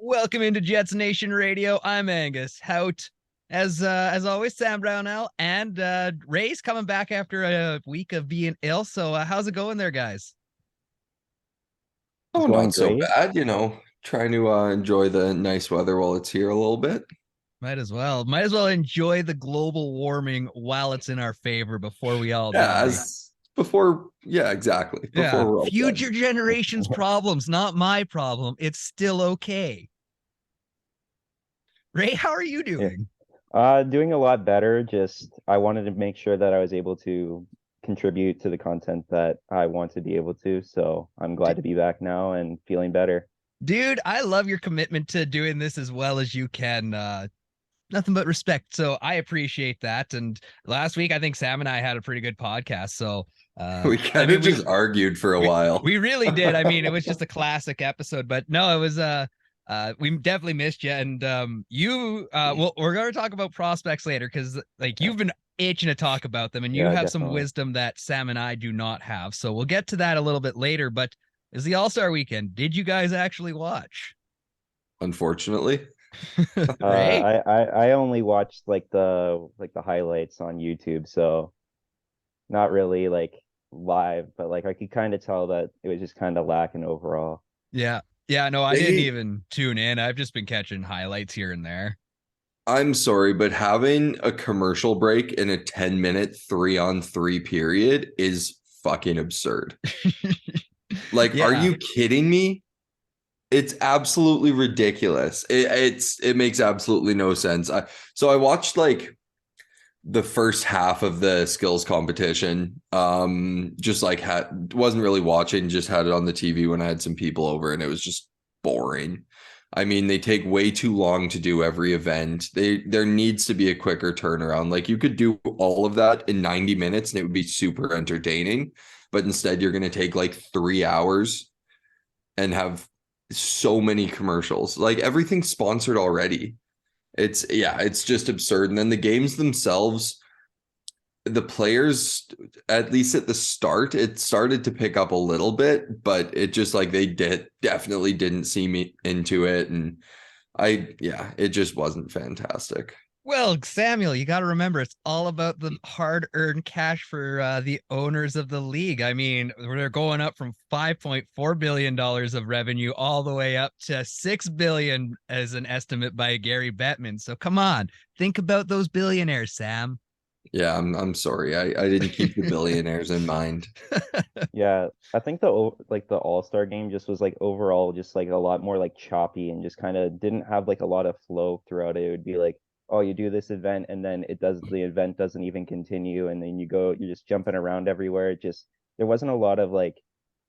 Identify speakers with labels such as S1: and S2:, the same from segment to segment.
S1: Welcome into Jets Nation Radio. I'm Angus. Hout. As always, Sam Brownell and Ray's coming back after a week of being ill. So how's it going there, guys?
S2: Oh,
S3: Going
S2: not so
S3: great.
S2: bad, trying to enjoy the nice weather while it's here a little bit.
S1: Might as well. Might as well enjoy the global warming while it's in our favor before we all
S2: Yeah,
S1: die.
S2: as before, yeah, exactly.
S1: Yeah.
S2: Before we're all
S1: Future
S2: done.
S1: generations' problems, not my problem. It's still okay. Ray, how are you
S3: Yeah.
S1: doing?
S3: Doing a lot better. Just I wanted to make sure that I was able to contribute to the content that I want to be able to. So I'm glad to be back now and feeling better.
S1: Dude, I love your commitment to doing this as well as you can. Nothing but respect. So I appreciate that. And last week, I think Sam and I had a pretty good podcast. So
S2: We
S1: I
S2: kind
S1: mean,
S2: of just argued for a while.
S1: we really did. I mean, it was just a classic episode. But no, it was we definitely missed you. And you well, we're gonna talk about prospects later because like you've been itching to talk about them, and you
S3: Yeah,
S1: have some
S3: definitely.
S1: wisdom that Sam and I do not have. So we'll get to that a little bit later. But is the All-Star weekend? Did you guys actually watch?
S2: Unfortunately.
S1: Ray?
S3: I only watched like the highlights on YouTube, so not really like live, but like I could kind of tell that it was just kind of lacking overall.
S1: Yeah. Yeah, no, I didn't
S2: They,
S1: even tune in. I've just been catching highlights here and there.
S2: I'm sorry, but having a commercial break in a 10-minute 3-on-3 period is fucking absurd. Like, are
S1: Yeah.
S2: you kidding me? It's absolutely ridiculous. It makes absolutely no sense. I watched like the first half of the skills competition. Just like wasn't really watching, just had it on the TV when I had some people over, and it was just boring. I mean, they take way too long to do every event. There needs to be a quicker turnaround. Like you could do all of that in 90 minutes and it would be super entertaining, but instead you're going to take like 3 hours and have so many commercials. Like everything's sponsored already. It's just absurd. And then the games themselves, the players, at least at the start, it started to pick up a little bit, but it just like they definitely didn't see me into it. And it just wasn't fantastic.
S1: Well, Samuel, you got to remember it's all about the hard-earned cash for the owners of the league. I mean, they're going up from $5.4 billion of revenue all the way up to $6 billion as an estimate by Gary Bettman. So come on, think about those billionaires, Sam.
S2: Yeah, I'm sorry. I didn't keep the billionaires in mind.
S3: Yeah, I think like the All-Star game just was like overall just like a lot more like choppy and just kind of didn't have like a lot of flow throughout it. It would be like, oh, you do this event and then the event doesn't even continue and then you're just jumping around everywhere. It just there wasn't a lot of like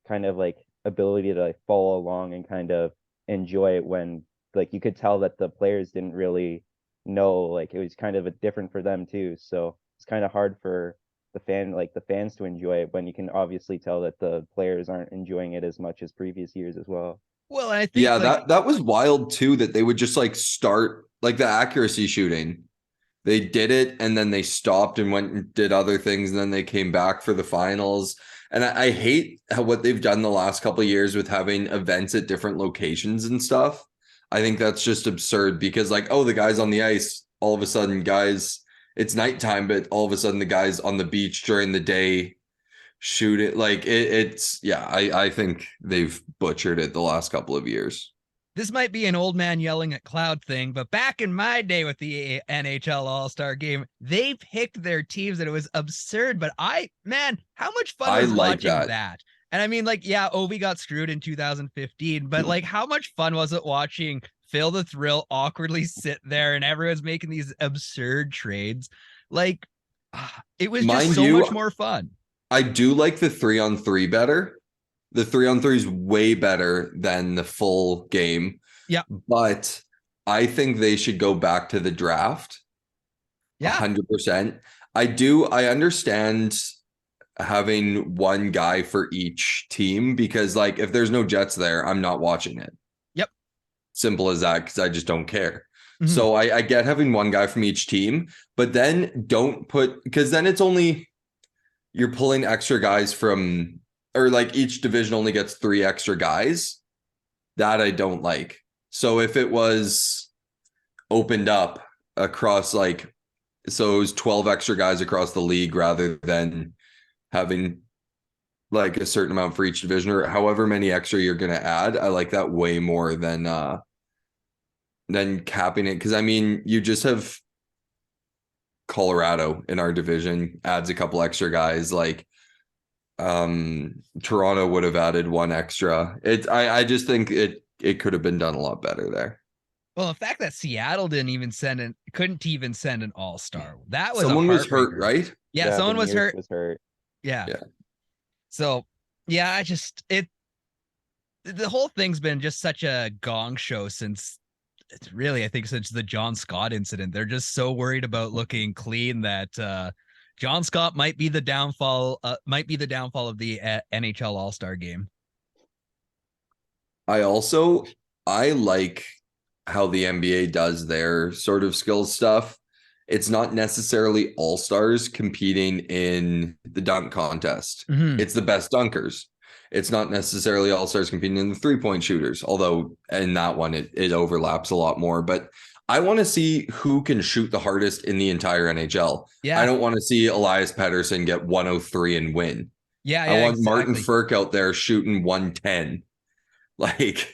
S3: kind of like ability to like follow along and kind of enjoy it when like you could tell that the players didn't really know, like it was kind of a different for them too. So it's kind of hard for the fans to enjoy it when you can obviously tell that the players aren't enjoying it as much as previous years as well.
S1: Well, I think
S2: Yeah,
S1: like
S2: that was wild too, that they would just like start like the accuracy shooting. They did it and then they stopped and went and did other things and then they came back for the finals. And I hate what they've done the last couple of years with having events at different locations and stuff. I think that's just absurd because like, oh, the guys on the ice, all of a sudden, guys, it's nighttime, but all of a sudden the guys on the beach during the day shoot it. Like it's yeah, I think they've butchered it the last couple of years.
S1: this might be an old man yelling at cloud thing, but back in my day with the NHL All-Star game, they picked their teams and it was absurd. But man, how much fun
S2: I
S1: was
S2: like
S1: watching
S2: that.
S1: that? And I mean, like, yeah, Ovi got screwed in 2015, but like, how much fun was it watching Phil the Thrill awkwardly sit there and everyone's making these absurd trades? Like, it was just
S2: Mind
S1: so much
S2: you,
S1: more fun.
S2: I do like the 3-on-3 better. The 3-on-3 is way better than the full game.
S1: Yeah.
S2: But I think they should go back to the draft.
S1: Yeah.
S2: 100%. I understand having one guy for each team because like if there's no Jets there, I'm not watching it.
S1: Yep.
S2: Simple as that, because I just don't care.
S1: Mhm.
S2: So I get having one guy from each team, but then don't put, because then it's only you're pulling extra guys from, or like each division only gets 3 extra guys. That I don't like. So if it was opened up across like, so it was 12 extra guys across the league rather than having like a certain amount for each division or however many extra you're going to add. I like that way more than capping it. Cause I mean, you just have Colorado in our division adds a couple extra guys. Like Toronto would have added one extra. I just think it could have been done a lot better there.
S1: Well, the fact that Seattle couldn't even send an all-star. That was
S2: someone was hurt, right?
S1: Yeah, someone was hurt.
S2: Yeah.
S1: So, yeah, the whole thing's been just such a gong show since the John Scott incident. They're just so worried about looking clean that John Scott might be the downfall of the NHL All-Star game.
S2: I like how the NBA does their sort of skills stuff. It's not necessarily all-stars competing in the dunk contest.
S1: Mm-hmm.
S2: It's the best dunkers. It's not necessarily all-stars competing in the three-point shooters, although in that one it overlaps a lot more. But I want to see who can shoot the hardest in the entire NHL.
S1: Yeah.
S2: I don't want to see Elias Pettersson get 103 and win.
S1: Yeah,
S2: I want Martin Furk out there shooting 110. Like,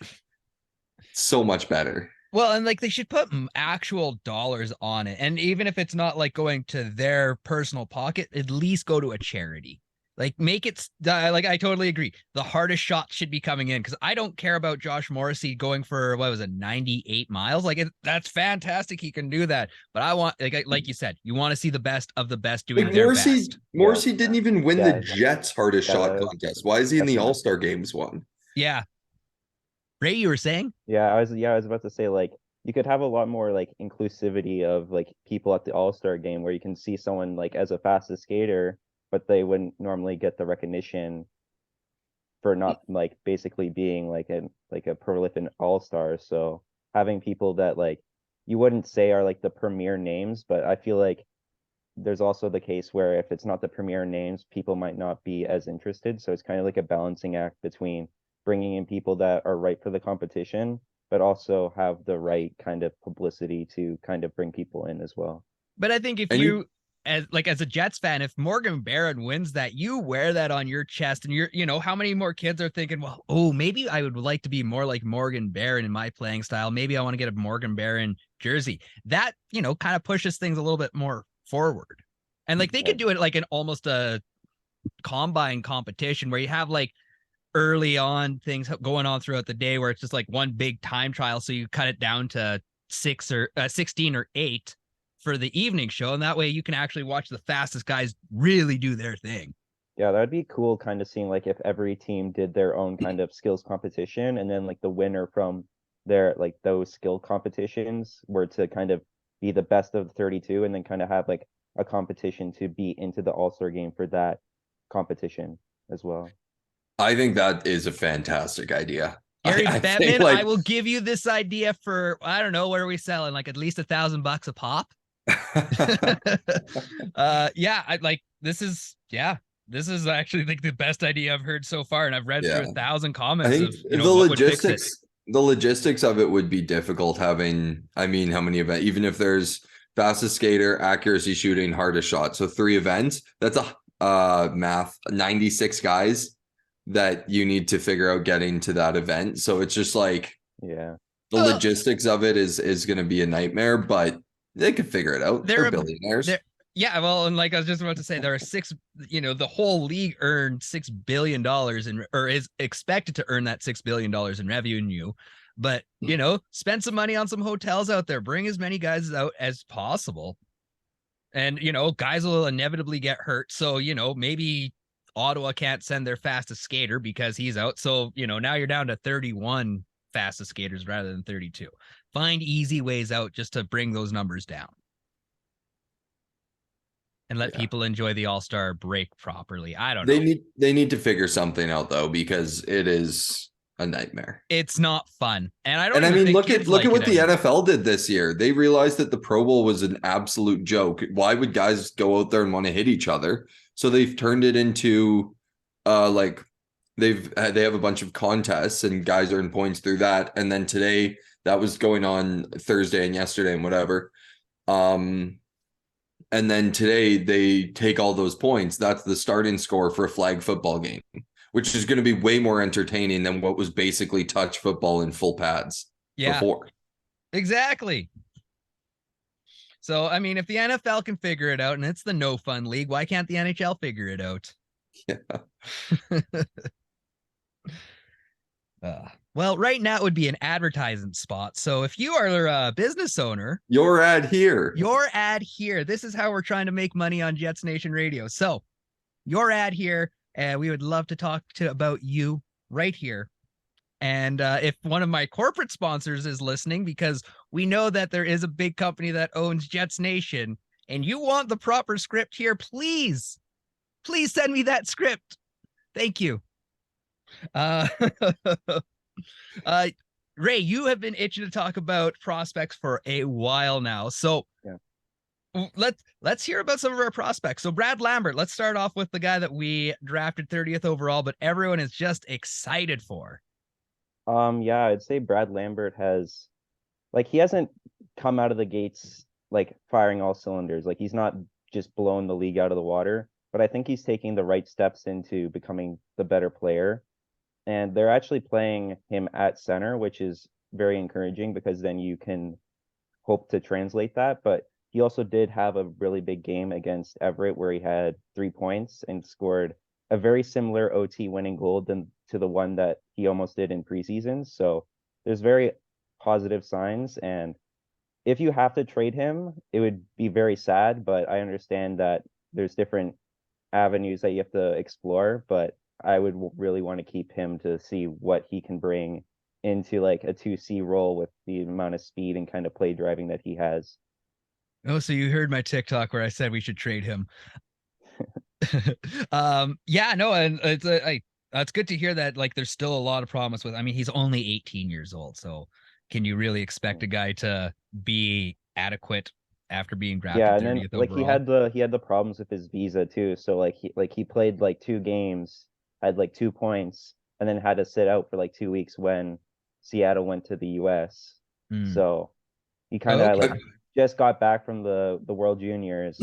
S2: so much better.
S1: Well, and like they should put actual dollars on it. And even if it's not like going to their personal pocket, at least go to a charity. Like make it like I totally agree. The hardest shot should be coming in because I don't care about Josh Morrissey going for 98 miles. Like that's fantastic. He can do that. But I want like you said, you want to see the best of the best doing their best.
S2: Morrissey didn't even win the Jets hardest shot contest. Why is he in the All-Star games one?
S1: Yeah. Ray, you were saying?
S3: I was about to say, like, you could have a lot more like inclusivity of like people at the All-Star game where you can see someone like as a fastest skater, but they wouldn't normally get the recognition for not like basically being like a prolific All-Star. So having people that like you wouldn't say are like the premier names, but I feel like there's also the case where if it's not the premier names, people might not be as interested. So it's kind of like a balancing act between bringing in people that are right for the competition, but also have the right kind of publicity to kind of bring people in as well.
S1: But I think if as a Jets fan, if Morgan Barron wins that, you wear that on your chest and how many more kids are thinking, well, maybe I would like to be more like Morgan Barron in my playing style. Maybe I want to get a Morgan Barron jersey. That, kind of pushes things a little bit more forward. And like they could do it like in almost a combine competition where you have like early on things going on throughout the day where it's just like one big time trial. So you cut it down to 16 or 8 for the evening show. And that way you can actually watch the fastest guys really do their thing.
S3: Yeah, that'd be cool kind of seeing like if every team did their own kind of skills competition and then like the winner from their like those skill competitions were to kind of be the best of the 32 and then kind of have like a competition to be into the All-Star game for that competition as well.
S2: I think that is a fantastic idea.
S1: Gary Bettman, I will give you this idea for, I don't know, what are we selling? Like at least $1,000 a pop. This is actually like the best idea I've heard so far. And I've read through 1,000 comments.
S2: I think the logistics of it would be difficult having, how many events, even if there's fastest skater, accuracy shooting, hardest shot. So 3 events, that's a math 96 guys that you need to figure out getting to that event. So it's just like, the logistics of it is going to be a nightmare, but they could figure it out. They're billionaires.
S1: And like I was just about to say, there are the whole league earned $6 billion or is expected to earn that $6 billion in revenue. But, spend some money on some hotels out there, bring as many guys out as possible. And, guys will inevitably get hurt. So, maybe Ottawa can't send their fastest skater because he's out. So, now you're down to 31 fastest skaters rather than 32. Find easy ways out just to bring those numbers down. And let people enjoy the All-Star break properly. I don't know.
S2: They need to figure something out though, because it is a nightmare.
S1: It's not fun. And
S2: look at what the NFL did this year. They realized that the Pro Bowl was an absolute joke. Why would guys go out there and want to hit each other? So they've turned it into they have a bunch of contests and guys earn points through that. And then today That was going on Thursday and yesterday and whatever. And then today they take all those points. That's the starting score for a flag football game, which is going to be way more entertaining than what was basically touch football in full pads before.
S1: Exactly. So, I mean, if the NFL can figure it out and it's the no fun league, why can't the NHL figure it out?
S2: Yeah.
S1: Well, right now it would be an advertising spot. So if you are a business owner,
S2: your ad here.
S1: This is how we're trying to make money on Jets Nation Radio. So your ad here, and we would love to talk about you right here. And if one of my corporate sponsors is listening, because we know that there is a big company that owns Jets Nation, and you want the proper script here, please send me that script. Thank you. Ray, you have been itching to talk about prospects for a while now. So yeah, let's hear about some of our prospects. So Brad Lambert, let's start off with the guy that we drafted 30th overall, but everyone is just excited for.
S3: Yeah, I'd say Brad Lambert has, like, he hasn't come out of the gates like firing all cylinders. Like, he's not just blowing the league out of the water, but I think he's taking the right steps into becoming the better player. And they're actually playing him at center, which is very encouraging because then you can hope to translate that. But he also did have a really big game against Everett where he had 3 points and scored a very similar OT winning goal to the one that he almost did in preseason. So there's very positive signs. And if you have to trade him, it would be very sad, but I understand that there's different avenues that you have to explore. But I would really want to keep him to see what he can bring into like a 2C role with the amount of speed and kind of play driving that he has.
S1: Oh, so you heard my TikTok where I said we should trade him. Yeah, no, and it's good to hear that like there's still a lot of promise with. I mean, he's only 18 years old, so can you really expect a guy to be adequate after being drafted 30th
S3: and then like
S1: overall?
S3: he had the problems with his visa too. So like he played like 2 games, had like 2 points, and then had to sit out for like 2 weeks when Seattle went to the US. So he kind of like just got back from the World Juniors,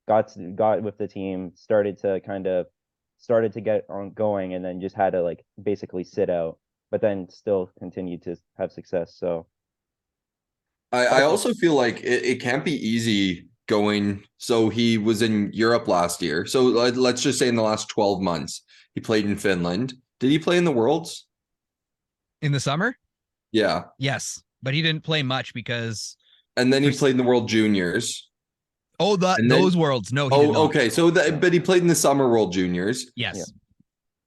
S3: got with the team, started to get on going, and then just had to like basically sit out, but then still continued to have success. So
S2: I also feel like it can't be easy going. So he was in Europe last year. So let's just say in the last 12 months, he played in Finland. Did he play in the Worlds?
S1: In the summer?
S2: Yeah.
S1: Yes, but he didn't play much because.
S2: And then he played in the World Juniors.
S1: Oh, those Worlds. No, he did not.
S2: Okay. So but he played in the Summer World Juniors.
S1: Yes.
S3: Yeah.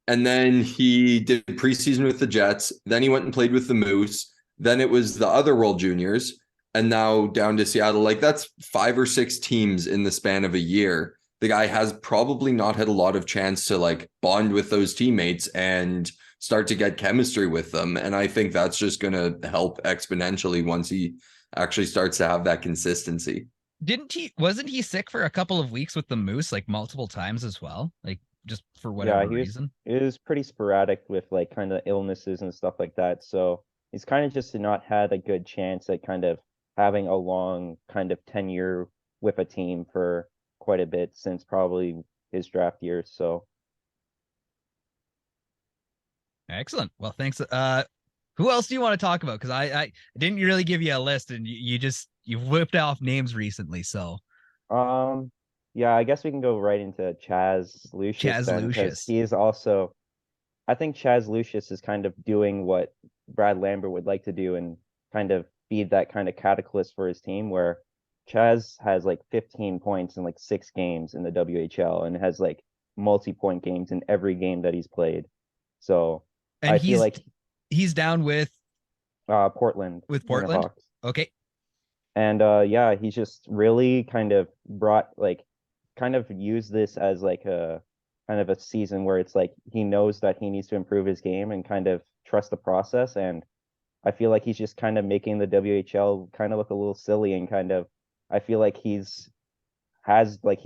S2: And then he did preseason with the Jets. Then he went and played with the Moose. Then it was the other World Juniors. And now down to Seattle. Like that's 5 or 6 teams in the span of a year. The guy has probably not had a lot of chance to like bond with those teammates and start to get chemistry with them. And I think that's just going to help exponentially once he actually starts to have that consistency.
S1: Wasn't he sick for a couple of weeks with the Moose, like multiple times as well? Like just for whatever reason?
S3: It was pretty sporadic with like kind of illnesses and stuff like that. So he's kind of just not had a good chance at kind of having a long kind of tenure with a team for quite a bit since probably his draft years. So
S1: excellent. Well, thanks. Who else do you want to talk about? Because I didn't really give you a list, and you whipped off names recently. So
S3: yeah, I guess we can go right into Chaz Lucius then, because he is also, I think Chaz Lucius is kind of doing what Brad Lambert would like to do and kind of be that kind of catalyst for his team, where Chaz has like 15 points in like 6 games in the WHL and has like multi-point games in every game that he's played. So
S1: and I feel like he's down with
S3: Portland.
S1: Portland. Okay.
S3: And yeah, he's just really kind of used this as like a kind of a season where it's like he knows that he needs to improve his game and kind of trust the process. And I feel like he's just kind of making the WHL kind of look a little silly, and kind of I feel like he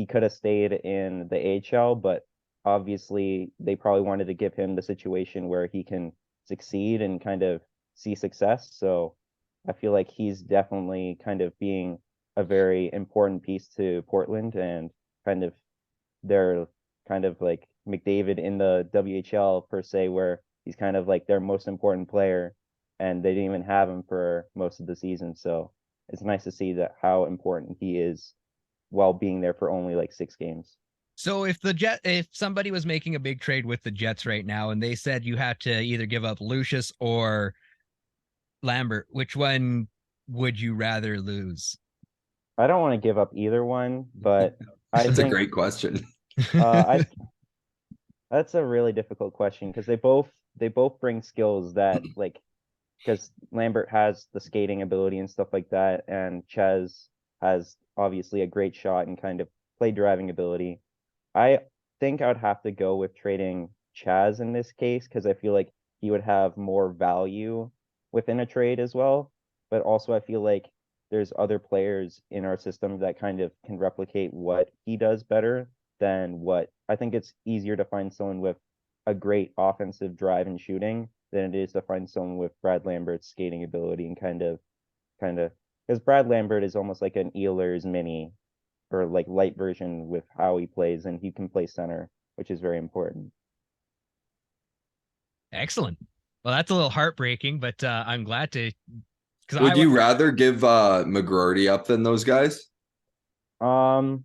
S3: could have stayed in the AHL, but obviously they probably wanted to give him the situation where he can succeed and kind of see success. So I feel like he's definitely kind of being a very important piece to Portland, and kind of they're kind of like McDavid in the WHL per se, where he's kind of like their most important player, and they didn't even have him for most of the season. So it's nice to see that how important he is while being there for only like 6 games.
S1: So if somebody was making a big trade with the Jets right now and they said you have to either give up Lucius or Lambert, which one would you rather lose?
S3: I don't want to give up either one, but I
S2: That's a
S3: think
S2: great question.
S3: I that's a really difficult question because they both bring skills that like because Lambert has the skating ability and stuff like that, and Ches has obviously a great shot and kind of play driving ability. I think I'd have to go with trading Chaz in this case because I feel like he would have more value within a trade as well. But also, I feel like there's other players in our system that kind of can replicate what he does better than what I think it's easier to find someone with a great offensive drive and shooting than it is to find someone with Brad Lambert's skating ability and kind of because Brad Lambert is almost like an Ehlers mini or like light version with how he plays, and he can play center, which is very important.
S1: Excellent. Well, that's a little heartbreaking, but I'm glad to because
S2: Would you rather give McGroarty up than those guys?
S3: Um,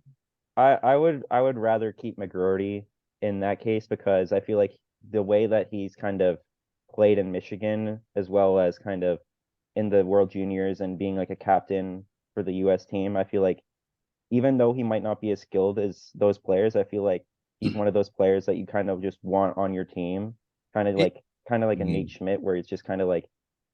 S3: I would rather keep McGroarty in that case because I feel like the way that he's kind of played in Michigan as well as kind of in the World Juniors and being like a captain for the US team, I feel like even though he might not be as skilled as those players, I feel like he's one of those players that you kind of just want on your team,
S1: it,
S3: kind of like a Nate Schmidt, where it's just kind of like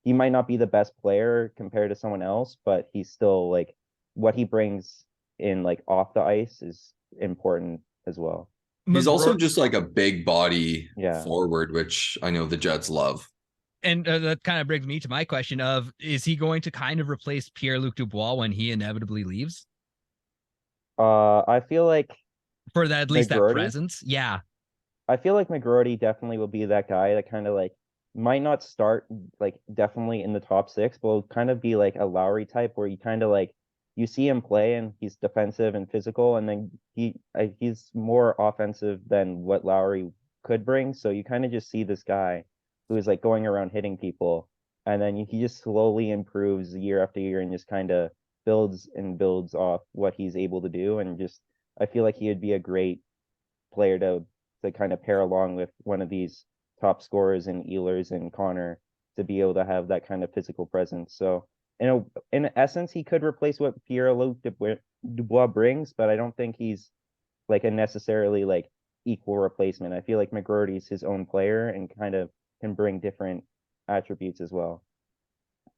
S3: he might not be the best player compared to someone else, but he's still like what he brings in like off the ice is important as well.
S2: He's also
S1: McGroarty,
S2: just like a big body
S3: Yeah.
S2: forward, which I know the Jets love.
S1: and that kind of brings me to my question of is he going to kind of replace Pierre-Luc Dubois when he inevitably leaves
S3: I feel like
S1: for that at least that
S3: McGroarty.
S1: presence? Yeah.
S3: I feel like McGroarty definitely will be that guy that kind of like might not start like definitely in the top 6, but will kind of be like a Lowry type where you kind of like you see him play and he's defensive and physical, and then he's more offensive than what Lowry could bring. So you kind of just see this guy who is like going around hitting people, and then he just slowly improves year after year and just kind of builds and builds off what he's able to do. And just I feel like he would be a great player to kind of pair along with one of these top scorers in Ehlers and Connor to be able to have that kind of physical presence. So in essence, he could replace what Pierre-Luc Dubois brings, but I don't think he's like a necessarily like equal replacement. I feel like McGroarty's his own player and kind of can bring different attributes as well.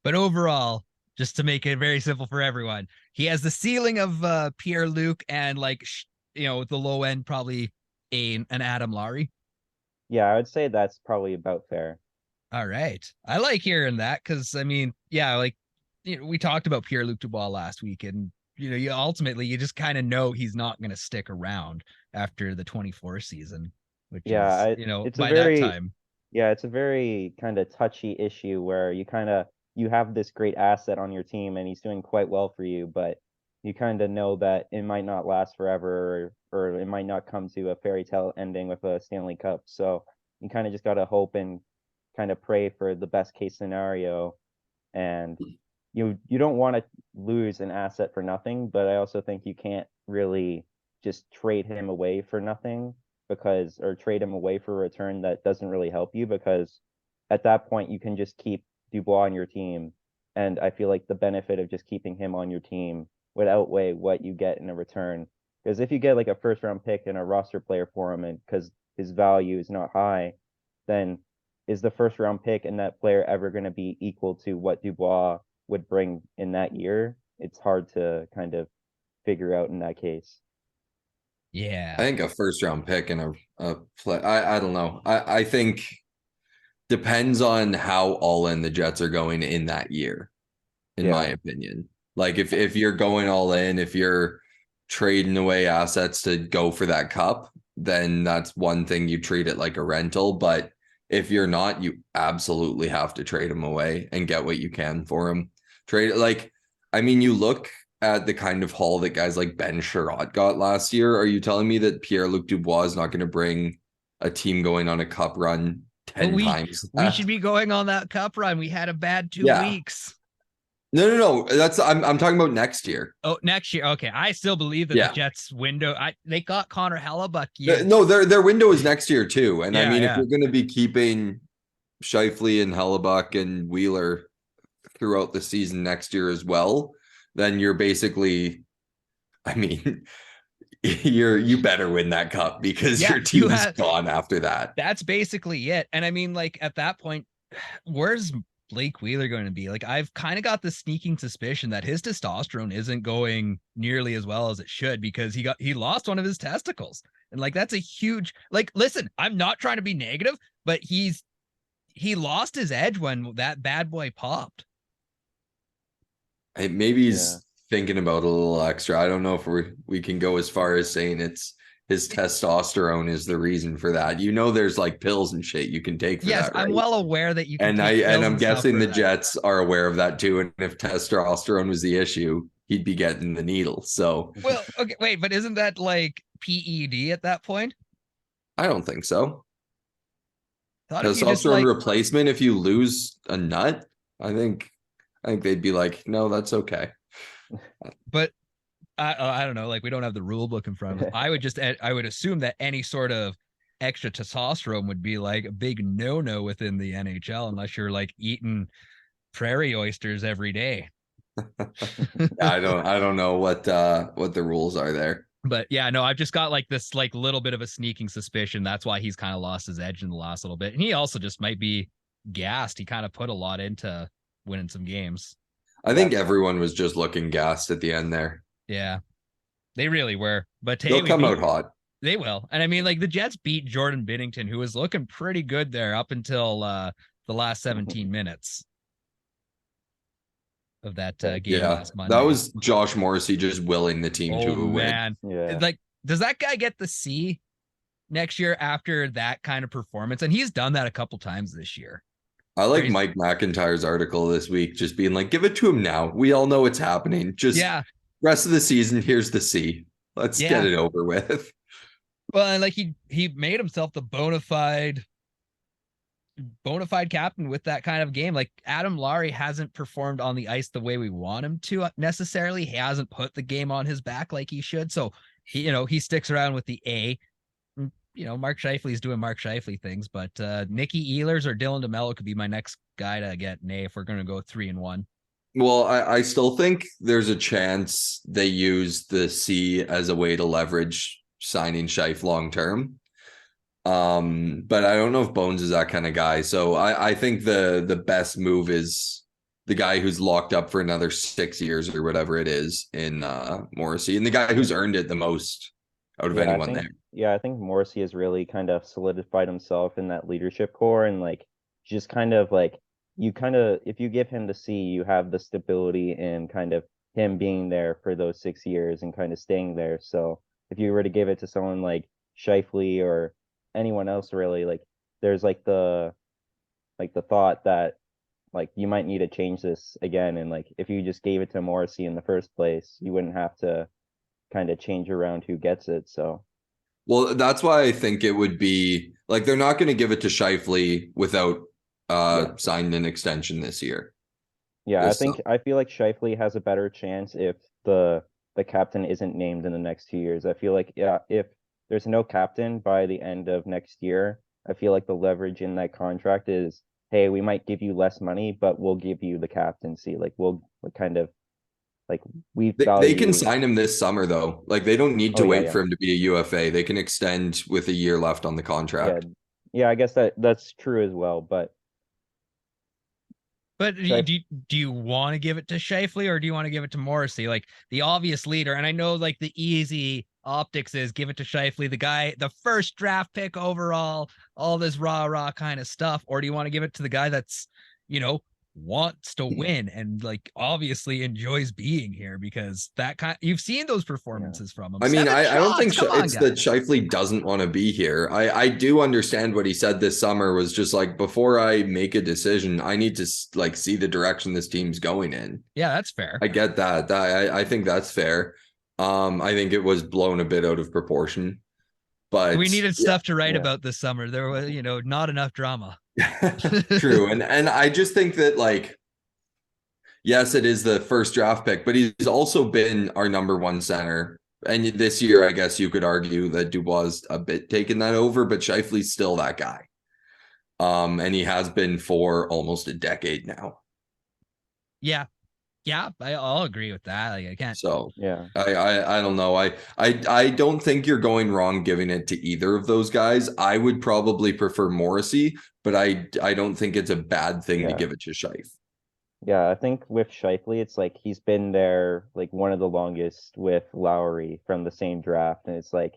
S1: But overall, just to make it very simple for everyone, he has the ceiling of Pierre-Luc and like the low end probably an Adam Lowry.
S3: Yeah, I would say that's probably about fair.
S1: All right. I like hearing that because I mean, yeah, like we talked about Pierre-Luc Dubois last week, and you ultimately you just kind of know he's not going to stick around after the 24 season, which
S3: Yeah,
S1: is
S3: it's a
S1: by that
S3: very
S1: time.
S3: yeah, it's a very kind of touchy issue where you have this great asset on your team and he's doing quite well for you, but you kind of know that it might not last forever, or it might not come to a fairy tale ending with a Stanley Cup. So you kind of just got to hope and kind of pray for the best case scenario. And you don't want to lose an asset for nothing, but I also think you can't really just trade him away for nothing because or trade him away for a return that doesn't really help you because at that point you can just keep Dubois on your team, and I feel like the benefit of just keeping him on your team would outweigh what you get in a return. Because if you get like a first round pick and a roster player for him and because his value is not high, then is the first round pick and that player ever going to be equal to what Dubois would bring in that year? It's hard to kind of figure out in that case.
S2: I
S1: Yeah.
S2: think a first round pick and a play. I don't know. I think depends on how all in the Jets are going in that year, in my
S3: Yeah.
S2: opinion. Like if you're going all in, if you're trading away assets to go for that cup, then that's one thing, you treat it like a rental. But if you're not, you absolutely have to trade him away and get what you can for him. trade. Like, I mean, you look at the kind of haul that guys like Ben Sherratt got last year. Are you telling me that Pierre-Luc Dubois is not going to bring a team going on a cup run 10 times?
S1: We should be going on that cup run. We had a bad 2 weeks.
S2: No. That's I'm talking about next year.
S1: Oh, next year. Okay. I still believe that the Jets window, they got Connor Hellebuck.
S2: No, their window is next year too. And I mean, if you're going to be keeping Scheifele and Hellebuck and Wheeler throughout the season next year as well, then you're basically, I mean, you better win that cup because your team is gone after that.
S1: That's basically it. And I mean, like at that point, where's Blake Wheeler going to be? Like, I've kind of got the sneaking suspicion that his testosterone isn't going nearly as well as it should, because he lost one of his testicles. And like, that's a huge, like, listen, I'm not trying to be negative, but he lost his edge when that bad boy popped.
S2: Maybe he's thinking about a little extra. I don't know if we can go as far as saying it's his testosterone is the reason for that. You know, there's like pills and shit you can take for that. Yes,
S1: right? I'm well aware that you can.
S2: And I'm guessing the Jets are aware of that too. And if testosterone was the issue, he'd be getting the needle. So,
S1: well, okay, wait, but isn't that like PED at that point?
S2: I don't think so. Testosterone replacement if you lose a nut. I think they'd be like, no, that's okay.
S1: But I don't know, like, we don't have the rule book in front of us. I would assume that any sort of extra testosterone would be like a big no within the NHL, unless you're like eating prairie oysters every day.
S2: I don't know what the rules are there.
S1: But yeah, no, I've just got like this like little bit of a sneaking suspicion that's why he's kind of lost his edge in the last little bit. And he also just might be gassed. He kind of put a lot into winning some games.
S2: I think everyone was just looking gassed at the end there.
S1: Yeah, they really were. But
S2: they'll come out hot.
S1: They will. And I mean, like, the Jets beat Jordan Binnington, who was looking pretty good there up until the last 17 minutes of that game last Monday.
S2: That was Josh Morrissey just willing the team to win.
S1: Man. Yeah. Like, does that guy get the C next year after that kind of performance? And he's done that a couple times this year.
S2: I like Mike McIntyre's article this week, just being like, give it to him now. We all know it's happening. Just rest of the season, here's the C. Let's get it over with.
S1: Well, and like he made himself the bona fide captain with that kind of game. Like, Adam Lowry hasn't performed on the ice the way we want him to necessarily. He hasn't put the game on his back like he should. So he sticks around with the A. Mark Scheifele's doing Mark Scheifele things, but Nicky Ehlers or Dylan DeMello could be my next guy to get an A if we're going to go 3-1.
S2: Well, I still think there's a chance they use the C as a way to leverage signing Scheif long term. But I don't know if Bones is that kind of guy. So I think the best move is the guy who's locked up for another 6 years or whatever it is in Morrissey, and the guy who's earned it the most out of anyone there.
S3: Yeah, I think Morrissey has really kind of solidified himself in that leadership core, and like just kind of like if you give him the C, you have the stability in kind of him being there for those 6 years and kind of staying there. So if you were to give it to someone like Scheifele or anyone else, really, like there's like the thought that like you might need to change this again, and like if you just gave it to Morrissey in the first place, you wouldn't have to kind of change around who gets it. So
S2: well, that's why I think it would be like they're not going to give it to Scheifele without signing an extension this year.
S3: Yeah, I feel like Scheifele has a better chance if the captain isn't named in the next 2 years. I feel like if there's no captain by the end of next year, I feel like the leverage in that contract is, hey, we might give you less money, but we'll give you the captaincy. Like we'll kind of like they can sign him this summer though. Like they don't need to wait for him to be a UFA. They can extend with a year left on the contract. Yeah, I guess that's true as well. But
S1: do you want to give it to Scheifele or do you want to give it to Morrissey? Like the obvious leader, and I know like the easy optics is give it to Scheifele, the guy, the first draft pick overall, all this rah kind of stuff, or do you want to give it to the guy that's wants to win and like obviously enjoys being here, because that kind you've seen those performances from him.
S2: I mean,
S1: 7
S2: I don't think
S1: shots. Come on,
S2: it's that
S1: guys.
S2: Scheifele doesn't want to be here. I do understand what he said this summer was just like, before I make a decision, I need to like see the direction this team's going in.
S1: Yeah, that's fair.
S2: I get that. I think that's fair. I think it was blown a bit out of proportion, but
S1: We needed
S2: yeah,
S1: stuff to write about this summer. There was, not enough drama.
S2: true. And I just think that, like, yes, it is the first draft pick, but he's also been our number one center. And this year, I guess you could argue that Dubois a bit taken that over, but Scheifele's still that guy. And he has been for almost a decade now.
S1: Yeah. Yeah, I'll agree with that. Like, I can't.
S2: So
S3: Yeah.
S2: I don't know. I don't think you're going wrong giving it to either of those guys. I would probably prefer Morrissey, but I don't think it's a bad thing to give it to Scheif.
S3: Yeah, I think with Scheifele, it's like he's been there like one of the longest with Lowry from the same draft. And it's like,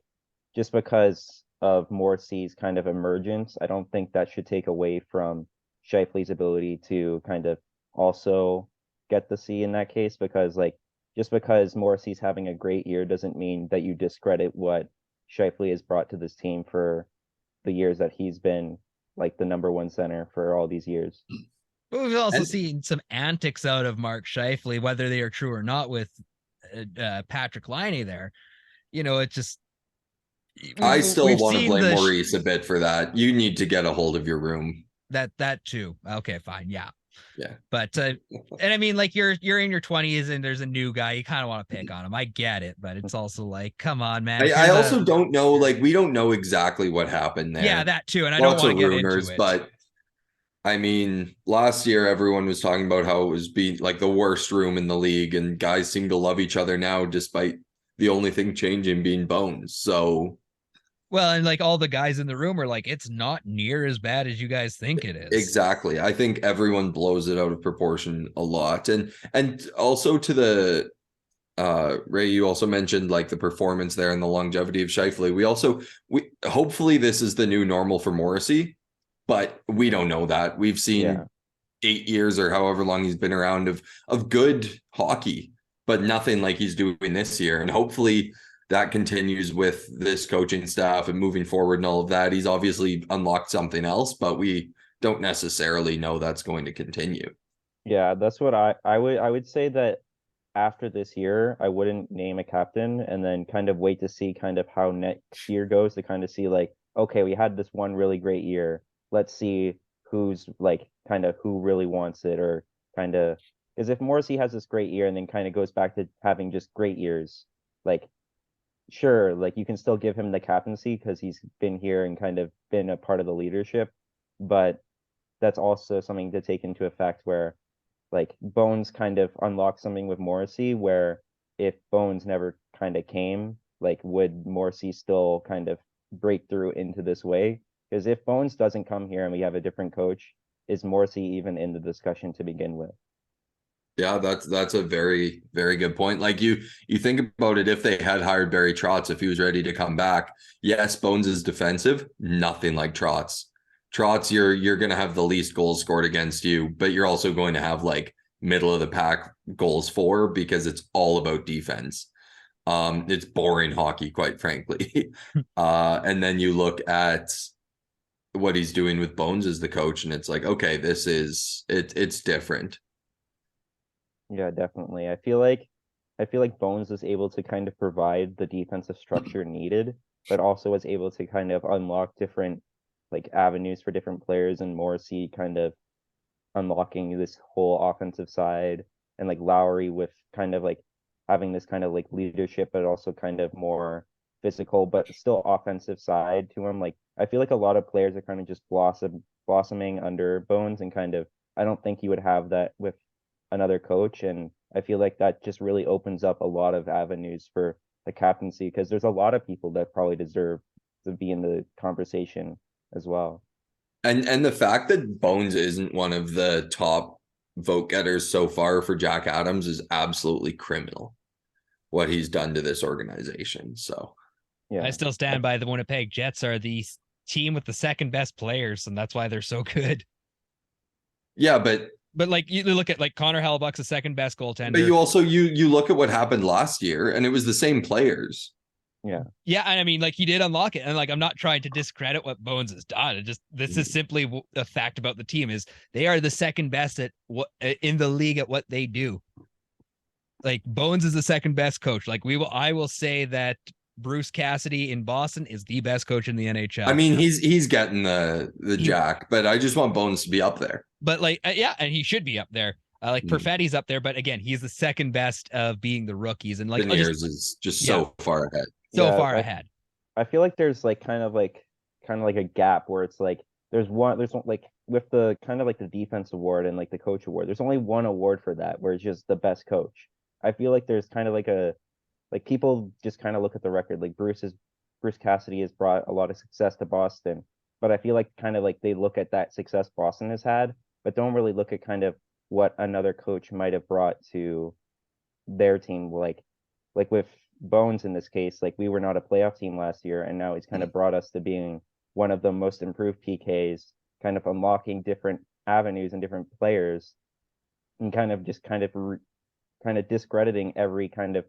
S3: just because of Morrissey's kind of emergence, I don't think that should take away from Scheifele's ability to kind of also get the C in that case, because like just because Morrissey's having a great year doesn't mean that you discredit what Scheifele has brought to this team for the years that he's been like the number one center for all these years.
S1: But we've also seen some antics out of Mark Scheifele, whether they are true or not, with Patrick Laine there. It's just.
S2: I still want to blame Maurice a bit for that. You need to get a hold of your room.
S1: That too. Okay, fine. Yeah.
S2: Yeah.
S1: But and I mean, like, you're in your 20s and there's a new guy, you kind of want to pick on him. I get it, but it's also like, come on, man.
S2: I also don't know, like, we don't know exactly what happened there.
S1: Yeah, that too. And I don't want to get rumors, into it.
S2: But I mean, last year everyone was talking about how it was being like the worst room in the league, and guys seem to love each other now, despite the only thing changing being Bones. So,
S1: well, and like all the guys in the room are like, it's not near as bad as you guys think it is.
S2: Exactly. I think everyone blows it out of proportion a lot. And also to the Ray, you also mentioned like the performance there and the longevity of Scheifele. We hopefully this is the new normal for Morrissey, but we don't know that. We've seen 8 years or however long he's been around of good hockey, but nothing like he's doing this year. And hopefully that continues with this coaching staff and moving forward and all of that. He's obviously unlocked something else, but we don't necessarily know that's going to continue.
S3: Yeah, that's what I would say, that after this year, I wouldn't name a captain and then kind of wait to see kind of how next year goes, to kind of see like, okay, we had this one really great year. Let's see who's like kind of who really wants it, or kind of, because if Morrissey has this great year and then kind of goes back to having just great years, like, sure, like you can still give him the captaincy because he's been here and kind of been a part of the leadership, but that's also something to take into effect, where like Bones kind of unlocked something with Morrissey, where if Bones never kind of came, like would Morrissey still kind of break through into this way? Because if Bones doesn't come here and we have a different coach, is Morrissey even in the discussion to begin with?
S2: Yeah, that's a very, very good point. Like you think about it, if they had hired Barry Trotz, if he was ready to come back, yes, Bones is defensive, nothing like Trotz. Trotz, you're going to have the least goals scored against you, but you're also going to have like middle of the pack goals for, because it's all about defense. It's boring hockey, quite frankly. And then you look at what he's doing with Bones as the coach, and it's like, okay, it's different.
S3: Yeah, definitely. I feel like Bones was able to kind of provide the defensive structure needed, but also was able to kind of unlock different like avenues for different players, and Morrissey kind of unlocking this whole offensive side, and like Lowry with kind of like having this kind of like leadership, but also kind of more physical, but still offensive side to him. Like I feel like a lot of players are kind of just blossoming under Bones, and kind of I don't think you would have that with another coach. And I feel like that just really opens up a lot of avenues for the captaincy, because there's a lot of people that probably deserve to be in the conversation as well.
S2: And the fact that Bones isn't one of the top vote getters so far for Jack Adams is absolutely criminal, what he's done to this organization. So
S1: yeah, I still stand by the Winnipeg Jets are the team with the second best players, and that's why they're so good.
S2: Yeah, but
S1: But like you look at like Connor Hellebuck's the second best goaltender.
S2: But you also you look at what happened last year, and it was the same players.
S3: Yeah.
S1: Yeah, and I mean, like he did unlock it, and like I'm not trying to discredit what Bones has done. It just this is simply a fact about the team is they are the second best at what in the league at what they do. Like Bones is the second best coach. Like I will say that Bruce Cassidy in Boston is the best coach in the NHL.
S2: I mean, he's getting the jack, but I just want Bones to be up there.
S1: But like, yeah, and he should be up there. Like Perfetti's up there, but again, he's the second best of being the rookies, and like
S2: Beniers is just so far ahead.
S1: So far ahead.
S3: I feel like there's like kind of like a gap where it's like there's like with the kind of like the defense award and like the coach award, there's only one award for that where it's just the best coach. I feel like there's kind of like people just kind of look at the record. Like Bruce Cassidy has brought a lot of success to Boston, but I feel like kind of like they look at that success Boston has had, but don't really look at kind of what another coach might have brought to their team. Like with Bones in this case, like we were not a playoff team last year, and now he's kind of brought us to being one of the most improved PKs, kind of unlocking different avenues and different players, and kind of discrediting every kind of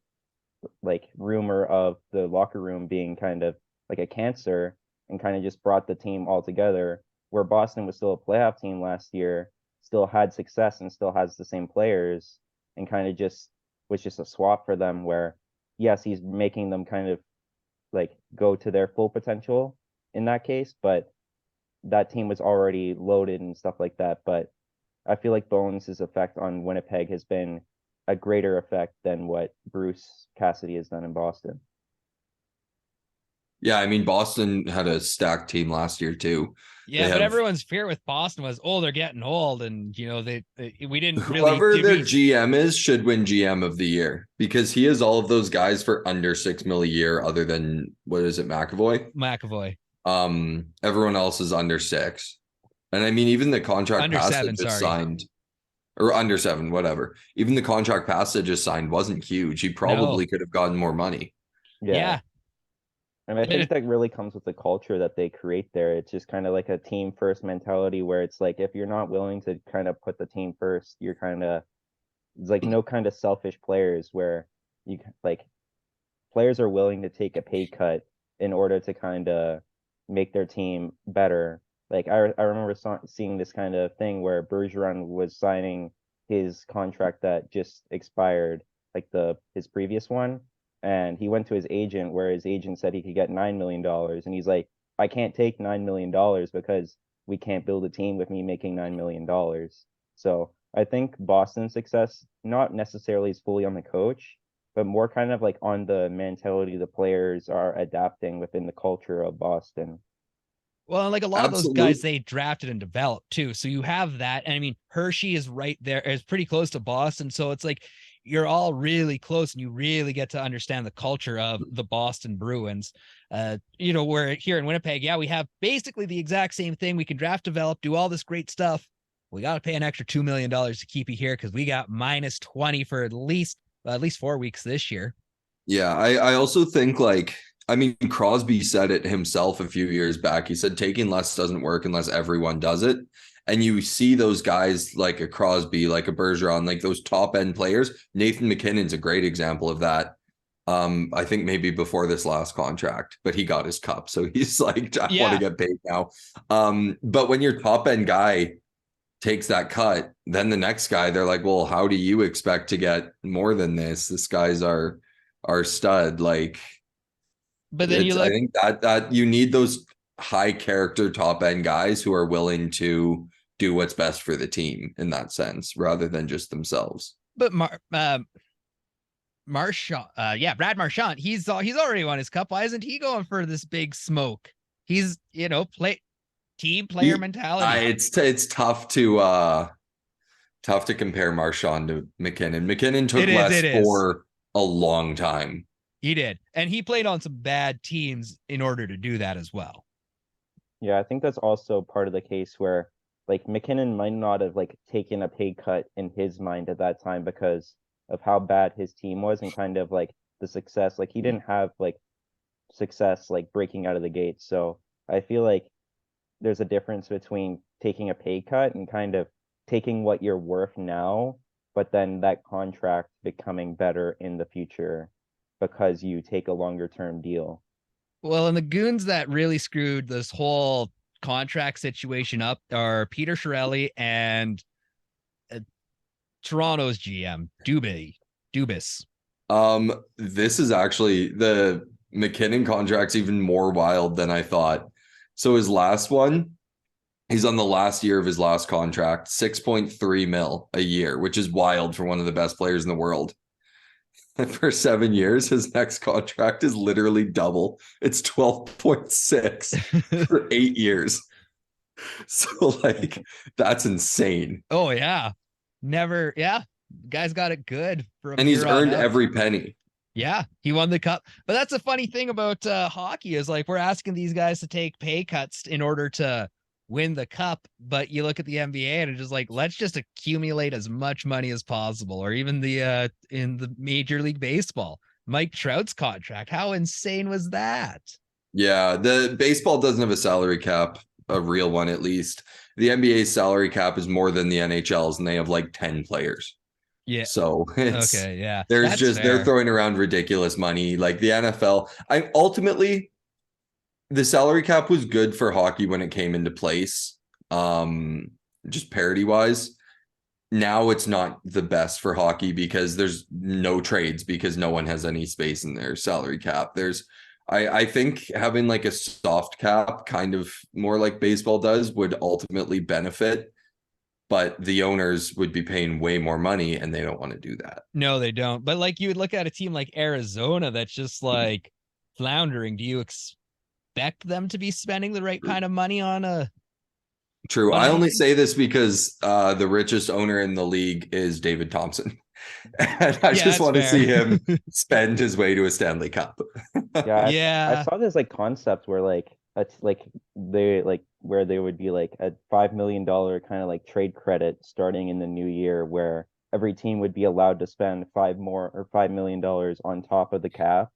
S3: like rumor of the locker room being kind of like a cancer, and kind of just brought the team all together, where Boston was still a playoff team last year, still had success and still has the same players, and kind of just was just a swap for them where yes, he's making them kind of like go to their full potential in that case, but that team was already loaded and stuff like that. But I feel like Bones' effect on Winnipeg has been a greater effect than what Bruce Cassidy has done in Boston.
S2: Yeah, I mean, Boston had a stacked team last year too.
S1: Yeah, but everyone's fear with Boston was, oh, they're getting old, and you know we didn't really.
S2: Whoever their GM is should win GM of the year because he has all of those guys for under $6 million a year, other than what is it, McAvoy? Everyone else is under 6, and I mean even the contract
S1: under
S2: passage
S1: 7,
S2: signed, or under 7, whatever. Even the contract passage signed wasn't huge. He probably could have gotten more money.
S1: Yeah.
S3: And I think that really comes with the culture that they create there. It's just kind of like a team first mentality where it's like, if you're not willing to kind of put the team first, you're kind of, it's like no kind of selfish players where you like players are willing to take a pay cut in order to kind of make their team better. Like I remember seeing this kind of thing where Bergeron was signing his contract that just expired, like his previous one. And he went to his agent where his agent said he could get $9 million. And he's like, I can't take $9 million because we can't build a team with me making $9 million. So I think Boston's success, not necessarily is fully on the coach, but more kind of like on the mentality the players are adapting within the culture of Boston.
S1: Well, like a lot of those guys they drafted and developed too. So you have that. And I mean, Hershey is right there, is pretty close to Boston. So it's like, you're all really close and you really get to understand the culture of the Boston Bruins. You know, where here in Winnipeg, we have basically the exact same thing. We can draft, develop, do all this great stuff. We got to pay an extra $2 million to keep you here because we got -20 for at least 4 weeks this year.
S2: Yeah, I also think I mean, Crosby said it himself a few years back. He said taking less doesn't work unless everyone does it. And you see those guys like a Crosby, like a Bergeron, like those top end players. Nathan McKinnon's a great example of that. I think maybe before this last contract, but he got his cup. So he's like, I want to get paid now. But when your top end guy takes that cut, then the next guy, they're like, well, how do you expect to get more than this? This guy's our stud. Like,
S1: but then I
S2: think that you need those high character top end guys who are willing to do what's best for the team in that sense, rather than just themselves.
S1: But Marchand, Brad Marchand, he's already won his cup. Why isn't he going for this big smoke? He's, team player mentality.
S2: It's tough to compare Marchand to McKinnon. McKinnon took less for a long time.
S1: He did, and he played on some bad teams in order to do that as well.
S3: Yeah, I think that's also part of the case where like McKinnon might not have like taken a pay cut in his mind at that time because of how bad his team was and kind of like the success. Like he didn't have like success like breaking out of the gate. So I feel like there's a difference between taking a pay cut and kind of taking what you're worth now, but then that contract becoming better in the future because you take a longer term deal.
S1: Well, and the goons that really screwed this whole contract situation up are Peter Chiarelli and Toronto's GM, Dubas.
S2: This is actually the McKinnon contract's even more wild than I thought. So his last one, he's on the last year of his last contract, 6.3 mil a year, which is wild for one of the best players in the world. And for 7 years, his next contract is literally double. It's 12.6 for 8 years. So like that's insane.
S1: Oh yeah. Never, yeah. Guy's got it good for
S2: And he's earned every penny.
S1: Yeah, he won the cup. But that's a funny thing about hockey is like we're asking these guys to take pay cuts in order to win the cup. But you look at the NBA and it's just like, let's just accumulate as much money as possible. Or even the in the Major League Baseball, Mike Trout's contract. How insane was that?
S2: Yeah, the baseball doesn't have a salary cap, a real one at least. The NBA's salary cap is more than the NHL's, and they have like 10 players.
S1: Yeah.
S2: So it's
S1: okay. Yeah.
S2: There's That's just fair. They're throwing around ridiculous money. Like the NFL, ultimately the salary cap was good for hockey when it came into place. Just parity wise. Now it's not the best for hockey because there's no trades because no one has any space in their salary cap. I think having like a soft cap, kind of more like baseball does, would ultimately benefit, but the owners would be paying way more money and they don't want to do that.
S1: No, they don't. But like you would look at a team like Arizona that's just like floundering. Do you expect them to be spending the right kind of money on a
S2: True. I only say this because the richest owner in the league is David Thompson. And I just want to see him spend his way to a Stanley Cup.
S3: I saw this like concept where like it's like they like where there would be like a $5 million kind of like trade credit starting in the new year where every team would be allowed to spend $5 million on top of the cap,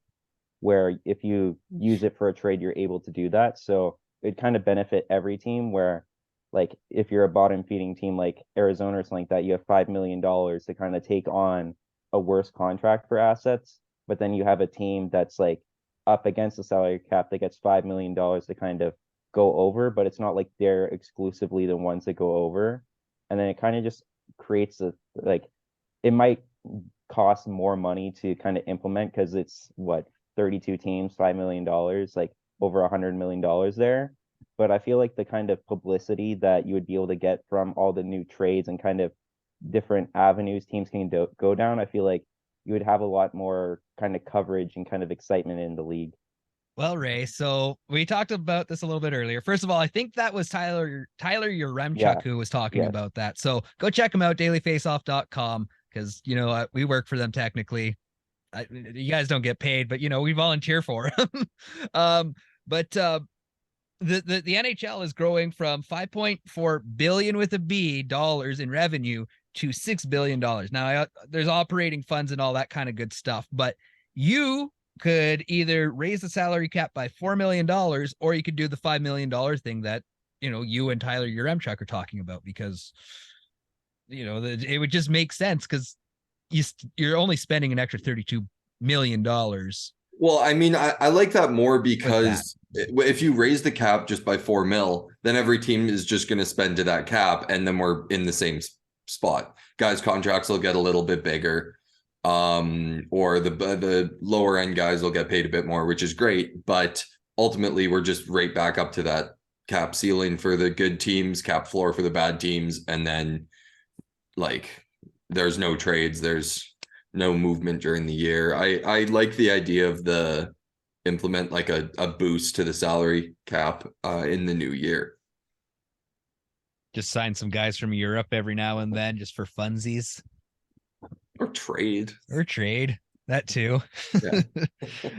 S3: where if you use it for a trade, you're able to do that. So it'd kind of benefit every team where like if you're a bottom feeding team like Arizona or something like that, you have $5 million to kind of take on a worse contract for assets. But then you have a team that's like up against the salary cap that gets $5 million to kind of go over, but it's not like they're exclusively the ones that go over. And then it kind of just creates it might cost more money to kind of implement because it's 32 teams, $5 million, like over $100 million there. But I feel like the kind of publicity that you would be able to get from all the new trades and kind of different avenues teams can go down, I feel like you would have a lot more kind of coverage and kind of excitement in the league.
S1: Well, Ray, so we talked about this a little bit earlier. First of all, I think that was Tyler Yaremchuk who was talking about that. So go check him out, dailyfaceoff.com, because, we work for them technically. You guys don't get paid, but, we volunteer for them. The NHL is growing from 5.4 billion with a B dollars in revenue to $6 billion. Now there's operating funds and all that kind of good stuff, but you could either raise the salary cap by $4 million or you could do the $5 million thing that, you and Tyler Yaremchuk are talking about because, it would just make sense because you're only spending an extra $32 million.
S2: Well, I mean, I like that more because if you raise the cap just by 4 mil, then every team is just going to spend to that cap. And then we're in the same spot. Guys' contracts will get a little bit bigger. Or the lower end guys will get paid a bit more, which is great. But ultimately, we're just right back up to that cap ceiling for the good teams, cap floor for the bad teams. And then there's no trades. There's no movement during the year. I like the idea of implement like a boost to the salary cap in the new year.
S1: Just sign some guys from Europe every now and then just for funsies.
S2: Or trade
S1: that too.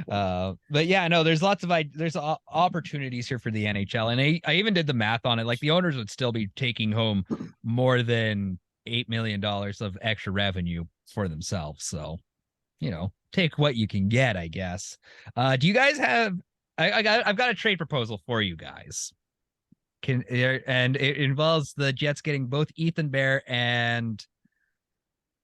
S2: Yeah.
S1: But yeah, no, there's lots of there's opportunities here for the NHL. And I even did the math on it. Like the owners would still be taking home more than $8 million of extra revenue for themselves. So, take what you can get, I guess. Do you guys have, I've got a trade proposal for you guys. and it involves the Jets getting both Ethan Bear and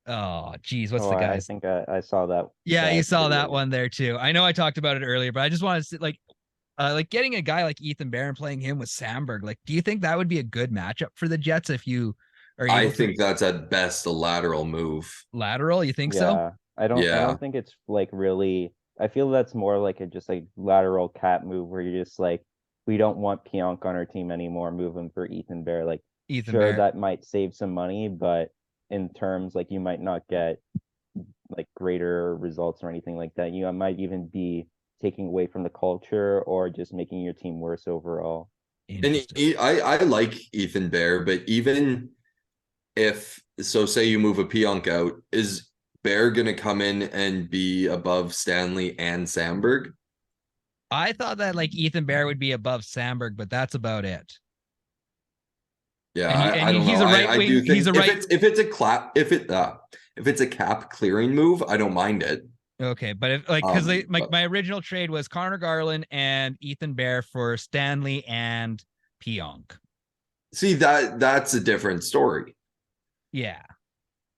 S1: oh geez, what's
S3: Oh,
S1: the
S3: I
S1: guy's?
S3: think I saw that.
S1: Yeah, you saw
S3: video.
S1: that one there too. I know I talked about it earlier, but I just wanted to like getting a guy like Ethan Bear and playing him with Sandberg. Like, do you think that would be a good matchup for the Jets if you are
S2: I
S1: able to
S2: think that's at best a lateral move.
S1: lateral? You think so?
S3: Yeah, I
S2: Yeah.
S3: don't think it's like really. I feel that's more like a just like lateral cat move where you're just like, we don't want Pionk on our team anymore. Move him for Ethan Bear. Like,
S1: Ethan
S3: sure,
S1: Bear.
S3: that might save some money, but in terms like you might not get like greater results or anything like that. You might even be taking away from the culture or just making your team worse overall.
S2: And
S1: Interesting.
S2: I like Ethan Bear, but even if so, say you move a Pionk out, is Bear gonna come in and be above Stanley and Sandberg?
S1: I thought that like Ethan Bear would be above Sandberg, but that's about it.
S2: Yeah,
S1: And
S2: I don't know.
S1: he's a right
S2: I
S1: wing.
S2: do
S1: He's
S2: think
S1: a right.
S2: if it's a cap clearing move, I don't mind it.
S1: Okay, but if like because they like
S2: But
S1: my original trade was Connor Garland and Ethan Bear for Stanley and Pionk.
S2: see that's a different story.
S1: Yeah.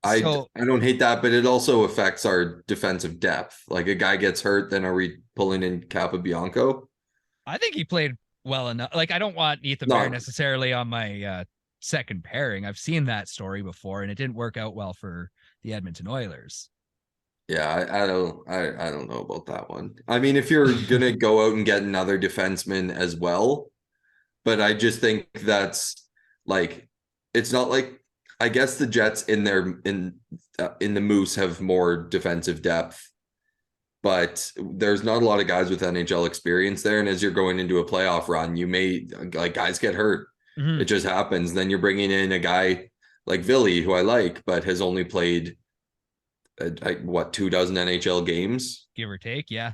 S2: I
S1: So
S2: I don't hate that, but it also affects our defensive depth. Like a guy gets hurt, then are we pulling in Capobianco?
S1: I think he played well enough. Like I don't want Ethan Bear
S2: Not
S1: necessarily on my second pairing. I've seen that story before, and it didn't work out well for the Edmonton Oilers.
S2: Yeah, I don't know about that one. I mean, if you're gonna go out and get another defenseman as well, but I just think that's like it's not like I guess the Jets in the Moose have more defensive depth, but there's not a lot of guys with NHL experience there. And as you're going into a playoff run, you may like guys get hurt.
S1: Mhm.
S2: It just happens. Then you're bringing in a guy like Villy, who I like, but has only played what 24 NHL games,
S1: Give or take, yeah.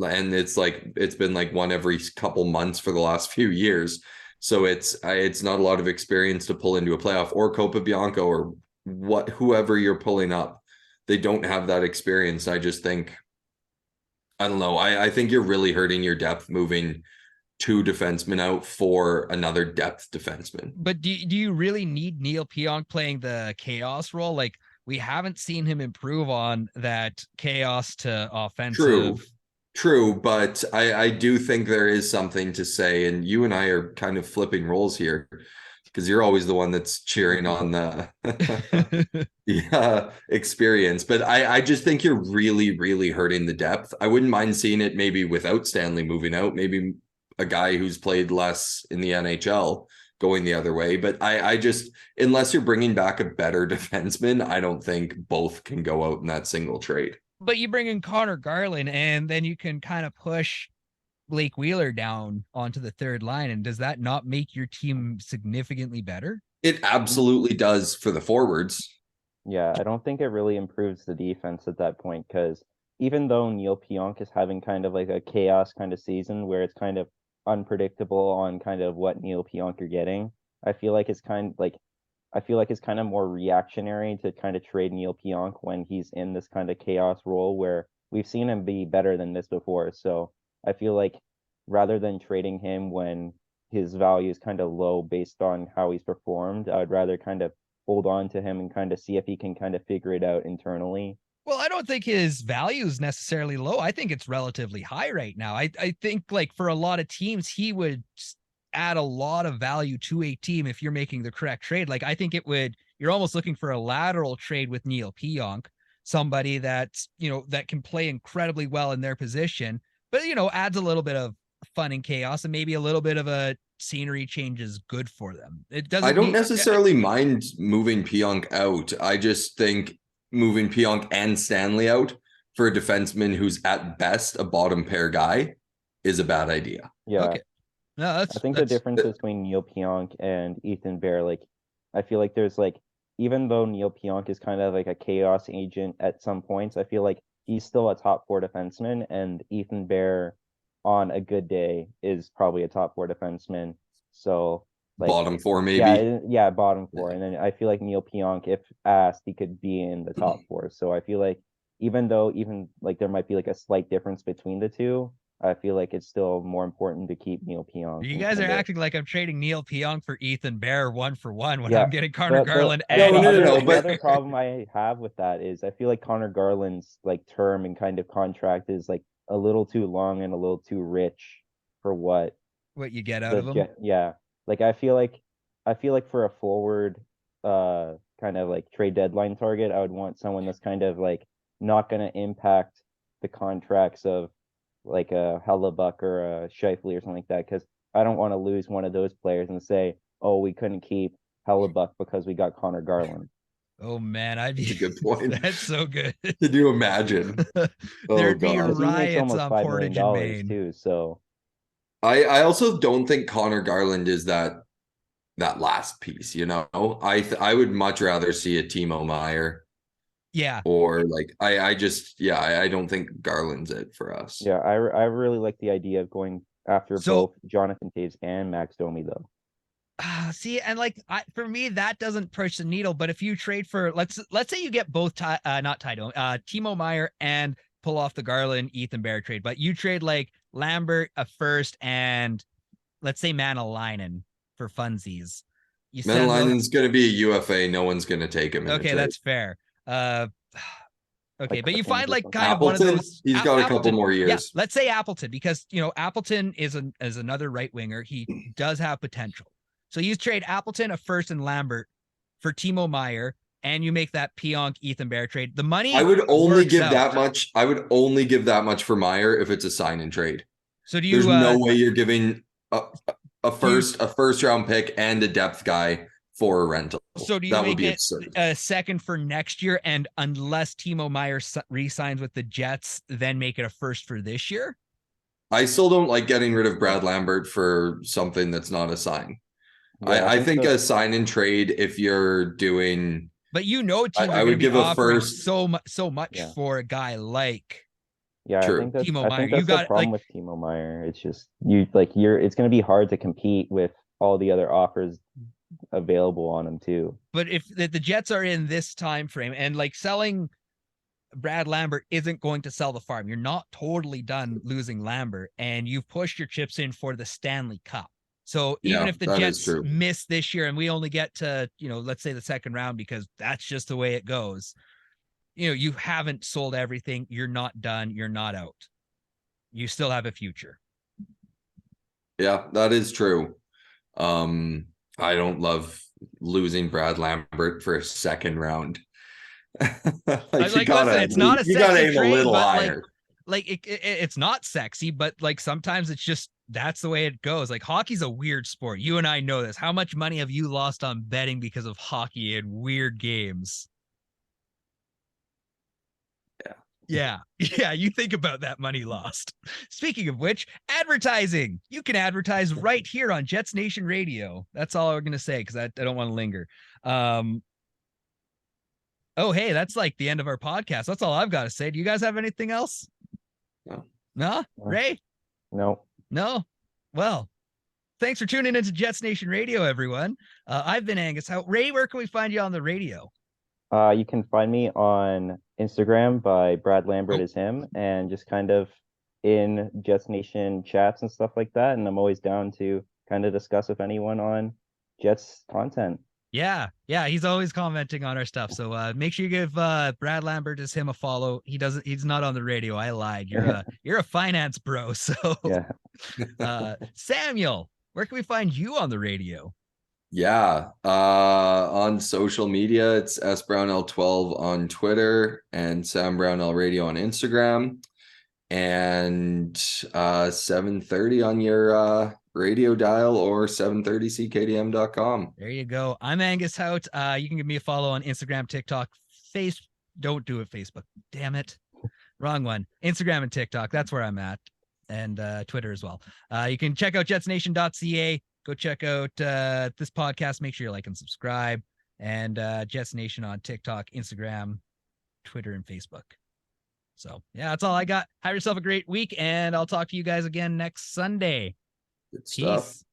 S2: and it's like it's been like one every couple months for the last few years. So it's not a lot of experience to pull into a playoff or Copa Bianco or whoever you're pulling up. They don't have that experience. I just think I don't know. I think you're really hurting your depth moving two defensemen out for another depth defenseman.
S1: But do you really need Neil Pionk playing the chaos role? Like we haven't seen him improve on that chaos to offensive.
S2: True, but I do think there is something to say, and you and I are kind of flipping roles here because you're always the one that's cheering on the experience. But I just think you're really, really hurting the depth. I wouldn't mind seeing it maybe without Stanley moving out, maybe a guy who's played less in the NHL going the other way. But I just, unless you're bringing back a better defenseman, I don't think both can go out in that single trade.
S1: But you bring in Connor Garland, and then you can kind of push Blake Wheeler down onto the third line. And does that not make your team significantly better?
S2: It absolutely does for the forwards.
S3: Yeah, I don't think it really improves the defense at that point because even though Neil Pionk is having kind of like a chaos kind of season where it's kind of unpredictable on kind of what Neil Pionk you're getting, I feel like it's kind of more reactionary to kind of trade Neil Pionk when he's in this kind of chaos role where we've seen him be better than this before. So I feel like rather than trading him when his value is kind of low based on how he's performed, I would rather kind of hold on to him and kind of see if he can kind of figure it out internally.
S1: Well, I don't think his value is necessarily low. I think it's relatively high right now. I think like for a lot of teams, he would add a lot of value to a team if you're making the correct trade. Like I think it would, you're almost looking for a lateral trade with Neil Pionk, somebody that's, that can play incredibly well in their position, but, adds a little bit of fun and chaos and maybe a little bit of a scenery change is good for them. It
S2: I
S1: doesn't
S2: don't
S1: need,
S2: necessarily mind moving Pionk out. I just think moving Pionk and Stanley out for a defenseman who's at best a bottom pair guy is a bad idea.
S3: Yeah.
S1: Okay. No,
S3: I think the difference between Neil Pionk and Ethan Bear, like, I feel like there's like, even though Neil Pionk is kind of like a chaos agent at some points, I feel like he's still a top four defenseman, and Ethan Bear on a good day is probably a top four defenseman. So like
S2: Bottom four, maybe.
S3: yeah, bottom four. And then I feel like Neil Pionk, if asked, he could be in the top four. So I feel like even though like there might be like a slight difference between the two, I feel like it's still more important to keep Neil Pionk.
S1: You guys are acting like I'm trading Neil Pionk for Ethan Bear 1-for-1 when
S3: Yeah,
S1: I'm getting Connor Garland
S3: the
S1: and
S3: other,
S2: no,
S3: the
S2: but-
S3: other problem I have with that is I feel like Connor Garland's like term and kind of contract is like a little too long and a little too rich for what
S1: you get out of him.
S3: Yeah, like I feel like for a forward kind of like trade deadline target, I would want someone that's kind of like not going to impact the contracts of like a Hellebuck or a Scheifele or something like that, because I don't want to lose one of those players and say, oh, we couldn't keep Hellebuck because we got Connor Garland.
S1: Oh man,
S2: That's a good point.
S1: That's so good.
S2: Could you imagine?
S1: There'd be
S2: God.
S3: He makes
S1: riots
S3: almost
S1: on
S3: $5
S1: Portage
S3: million
S1: and Maine.
S3: too, so
S2: I also don't think Connor Garland is that last piece, you know. I would much rather see a Timo Meyer.
S1: Yeah.
S2: Or like I don't think Garland's it for us.
S3: yeah, I really like the idea of going after both Jonathan Toews and Max Domi though.
S1: See, and like for me, that doesn't push the needle. But if you trade for let's say you get both Timo Meyer and pull off the Garland Ethan Bear trade, but you trade like Lambert a first and let's say Manalainen for funsies.
S2: Manalainen's going to be a UFA. No one's going to take him.
S1: Okay, that's fair. Okay,
S3: Like
S1: but you find like kind
S2: Appleton,
S1: of one of those.
S2: He's got a couple
S1: Appleton,
S2: more years.
S1: Yeah, let's say Appleton, because you know Appleton is another right winger. He does have potential. So you trade Appleton a first and Lambert for Timo Meyer, and you make that Pionk Ethan Bear trade. The money
S2: I would only give
S1: out.
S2: that much. I would only give that much for Meyer if it's a sign and trade.
S1: So do you?
S2: There's no way you're giving a first round pick and a depth guy for a rental.
S1: So do you make it absurd. A second for next year, and unless Timo Meyer re-signs with the Jets, then make it a first for this year?
S2: I still don't like getting rid of Brad Lambert for something that's not a sign. Yeah, I think a sign and trade if you're doing.
S1: But you know, teams
S2: I would give a first
S1: so much for a guy like.
S3: Yeah,
S2: True.
S3: I think that's,
S1: Timo Meyer.
S3: the problem with Timo Meyer. It's just it's going to be hard to compete with all the other offers available on him too.
S1: But if the Jets are in this time frame and like selling Brad Lambert isn't going to sell the farm, you're not totally done losing Lambert, and you've pushed your chips in for the Stanley Cup. So even if the Jets miss this year and we only get to, let's say the second round, because that's just the way it goes, you haven't sold everything. You're not done. You're not out. You still have a future.
S2: Yeah, that is true. I don't love losing Brad Lambert for a second round.
S1: You gotta
S2: aim a little higher.
S1: It's not sexy, but like sometimes it's just that's the way it goes. Like hockey's a weird sport. You and I know this. How much money have you lost on betting because of hockey and weird games? Yeah. You think about that money lost. Speaking of which, advertising. You can advertise right here on Jets Nation Radio. That's all we're gonna say because I don't want to linger. Oh, hey, that's like the end of our podcast. That's all I've got to say. Do you guys have anything else? No? Ray?
S3: No.
S1: Well, thanks for tuning into Jets Nation Radio, everyone. I've been Angus. Ray, where can we find you on the radio?
S3: You can find me on Instagram by Brad Lambert is him, and just kind of in Jets Nation chats and stuff like that. And I'm always down to kind of discuss with anyone on Jets content.
S1: Yeah, he's always commenting on our stuff. So make sure you give Brad Lambert is him a follow. He's not on the radio. I lied. You're a finance bro. So yeah. Samuel, where can we find you on the radio?
S2: Yeah, on social media, it's SBrownL12 on Twitter and Sam Brownell Radio on Instagram, and 7:30 on your radio dial or 730ckdm.com.
S1: There you go. I'm Angus Hout. You can give me a follow on Instagram, TikTok, Don't do it, Facebook. Damn it. Wrong one. Instagram and TikTok. That's where I'm at. And Twitter as well. You can check out jetsnation.ca. Go check out this podcast. Make sure you like and subscribe. And Jets Nation on TikTok, Instagram, Twitter, and Facebook. So, yeah, that's all I got. Have yourself a great week, and I'll talk to you guys again next Sunday.
S2: Good stuff.
S1: Peace.